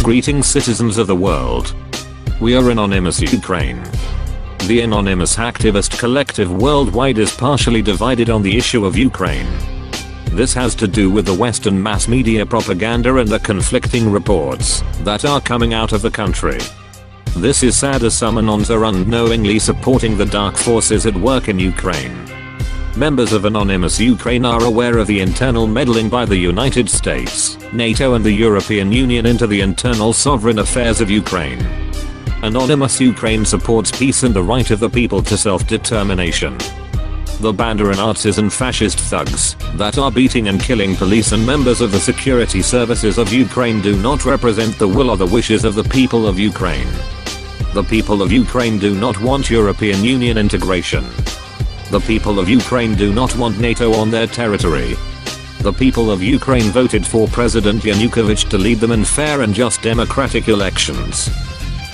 Greetings citizens of the world. We are Anonymous Ukraine. The anonymous activist collective worldwide is partially divided on the issue of Ukraine. This has to do with the Western mass media propaganda and the conflicting reports that are coming out of the country. This is sad as some Anons are unknowingly supporting the dark forces at work in Ukraine. Members of Anonymous Ukraine are aware of the internal meddling by the United States, NATO and the European Union into the internal sovereign affairs of Ukraine. Anonymous Ukraine supports peace and the right of the people to self-determination. The Banda and Nazis and fascist thugs that are beating and killing police and members of the security services of Ukraine do not represent the will or the wishes of the people of Ukraine. The people of Ukraine do not want European Union integration. The people of Ukraine do not want NATO on their territory. The people of Ukraine voted for President Yanukovych to lead them in fair and just democratic elections.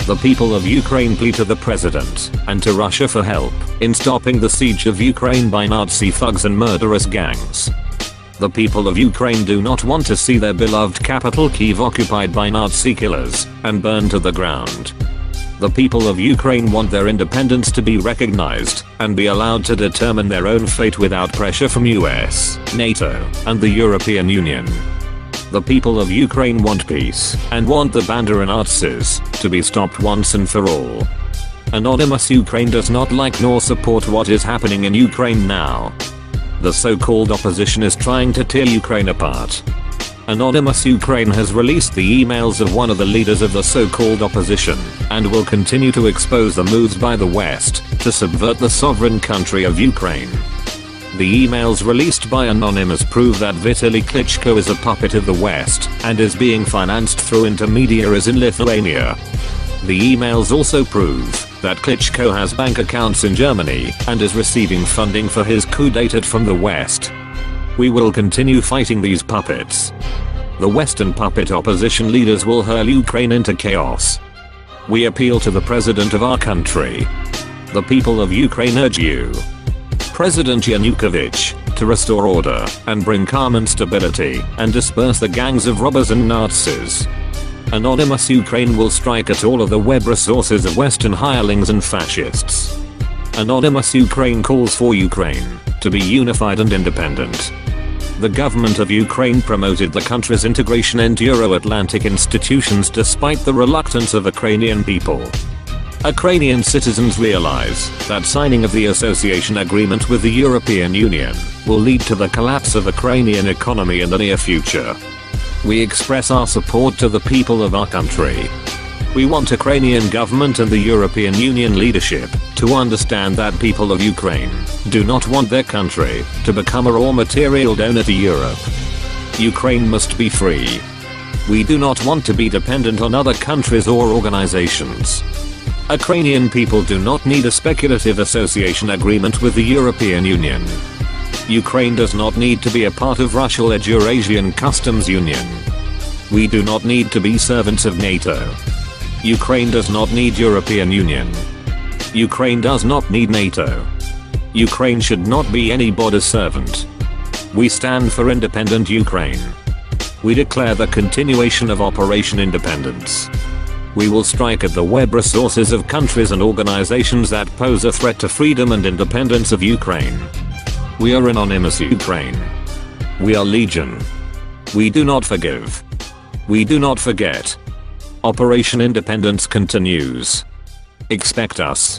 The people of Ukraine plead to the president and to Russia for help in stopping the siege of Ukraine by Nazi thugs and murderous gangs. The people of Ukraine do not want to see their beloved capital Kyiv occupied by Nazi killers and burned to the ground. The people of Ukraine want their independence to be recognized and be allowed to determine their own fate without pressure from US, NATO, and the European Union. The people of Ukraine want peace and want the Banda and Nazis to be stopped once and for all. Anonymous Ukraine does not like nor support what is happening in Ukraine now. The so-called opposition is trying to tear Ukraine apart. Anonymous Ukraine has released the emails of one of the leaders of the so-called opposition and will continue to expose the moves by the West to subvert the sovereign country of Ukraine. The emails released by Anonymous prove that Vitaly Klitschko is a puppet of the West and is being financed through intermediaries in Lithuania. The emails also prove that Klitschko has bank accounts in Germany and is receiving funding for his coup d'etat from the West. We will continue fighting these puppets. The Western puppet opposition leaders will hurl Ukraine into chaos. We appeal to the president of our country. The people of Ukraine urge you, President Yanukovych, to restore order and bring calm and stability and disperse the gangs of robbers and Nazis. Anonymous Ukraine will strike at all of the web resources of Western hirelings and fascists. Anonymous Ukraine calls for Ukraine to be unified and independent. The government of Ukraine promoted the country's integration into Euro-Atlantic institutions despite the reluctance of Ukrainian people. Ukrainian citizens realize that signing of the association agreement with the European Union will lead to the collapse of Ukrainian economy in the near future. We express our support to the people of our country. We want Ukrainian government and the European Union leadership to understand that people of Ukraine do not want their country to become a raw material donor to Europe. Ukraine must be free. We do not want to be dependent on other countries or organizations. Ukrainian people do not need a speculative association agreement with the European Union. Ukraine does not need to be a part of Russia-led Eurasian Customs Union. We do not need to be servants of NATO. Ukraine does not need European Union. Ukraine does not need NATO. Ukraine should not be anybody's servant. We stand for independent Ukraine. We declare the continuation of Operation Independence. We will strike at the web resources of countries and organizations that pose a threat to freedom and independence of Ukraine. We are Anonymous Ukraine. We are Legion. We do not forgive. We do not forget. Operation Independence continues. Expect us.